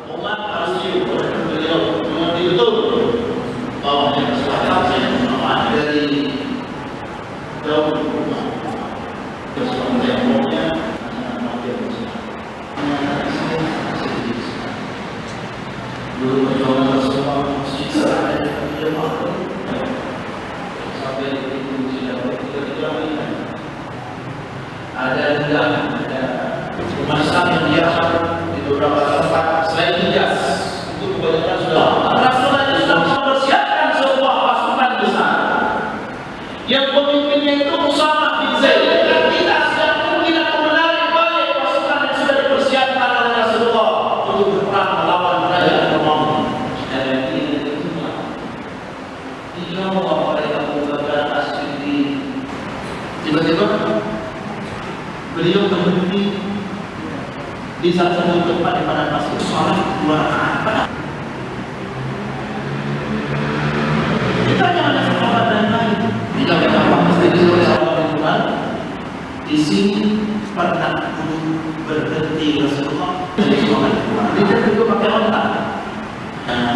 umat harus beliau mengerti betul bahwa yang kesepakatan dari jauh umat bersama temboknya dulu perjuangan semua siksa dia mampu sampai itu tidak terjadi. Ada juga masalah yang dia di beberapa tempat selain Hijaz itu kebanyakan sudah Rasulullah sudah mempersiapkan sebuah pasukan besar yang pemimpinnya itu Usamah bin Zaid. Kita sedang mungkin akan menarik balik pasukan yang sudah dipersiapkan oleh Rasulullah untuk berperang melawan Raja Romawi. Dan ini dijawab oleh Abu Bakar As-Siddiq. Tiba-tiba beliau berhenti di salah satu tempat di mana masuk sholat 2 rakaat. Kita jangan ada sahabat dan lain. Tidak ada apa mesti disuruh sahabat di sini pernah berhenti Rasulullah dari sholat 2. Dia juga pakai otak.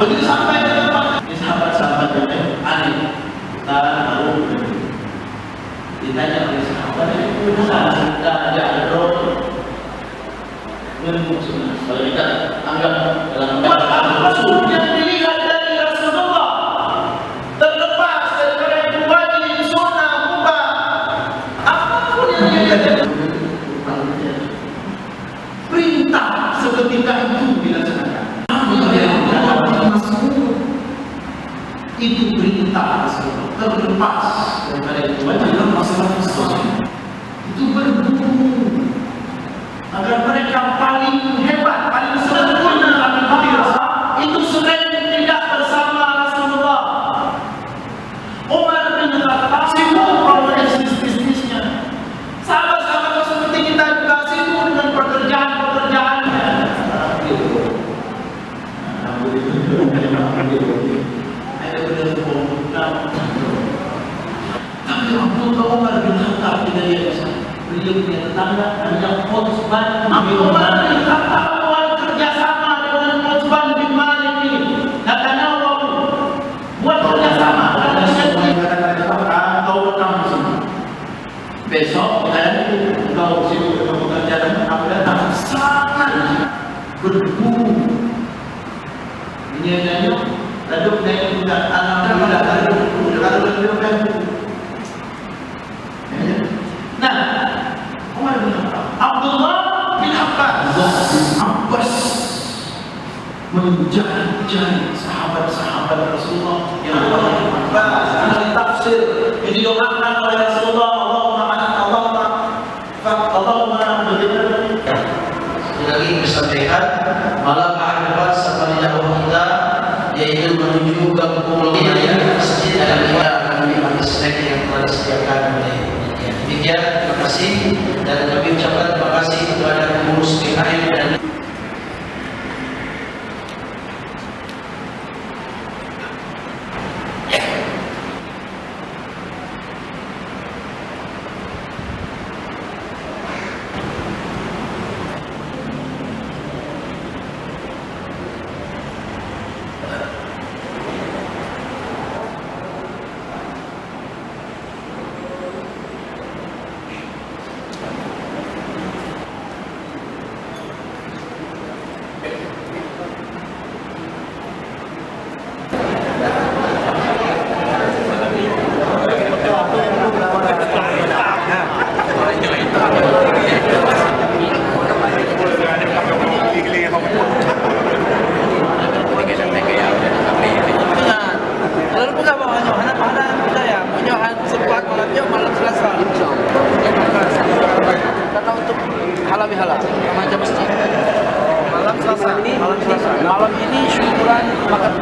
Begitu sampai ke tempat ini sahabat-sahabat yang aneh. Kita baru berhenti. Ditanya oleh sahabat itu benar ada roh yang sunnah. Kalau kita anggap dalam Rasul yang dilihat dari Rasulullah terlepas daripada itu wajib sunnah mubah apapun yang dia perintah seketika itu dilaksanakan. Itu perintah Rasulullah terlepas daripada itu wajib dalam masalah Islam itu berbunyi agar mereka paling hebat, paling sempurna dalam hati Rasul itu sering tidak bersama Rasulullah. Umar bin Khattab sibuk dengan bisnisnya. Sahabat-sahabat seperti kita juga sibuk dengan pekerjaan-pekerjaannya. Ada benar-benar tapi Abdullah Umar bin Khattab tidak biasa. Beliau punya tetangga yang Utsman bin Malik. Awal kerjasama dengan Utsman bin Malik ini. Natanawab buat kerjasama. Kau datang di sini. Besok kau sibuk dengan pekerjaan aku datang. Sangat berburu. Ini adanya lalu naik juga alhamdulillah kalau beliau kan. Nah, Umar bin Khattab, Abdullah bin Abbas menjadi sahabat-sahabat Rasulullah yang ahli tafsir yang didoakan oleh Rasulullah. Allahumma sekali lagi disampaikan malam ahad depan sama di dakwah kita yaitu menuju ke Pulau Raya masjid dan kita akan menikmati snack yang telah disediakan oleh demikian. Terima kasih dan kami ucapkan terima kasih kepada pengurus PKM dan malam ini syukuran makan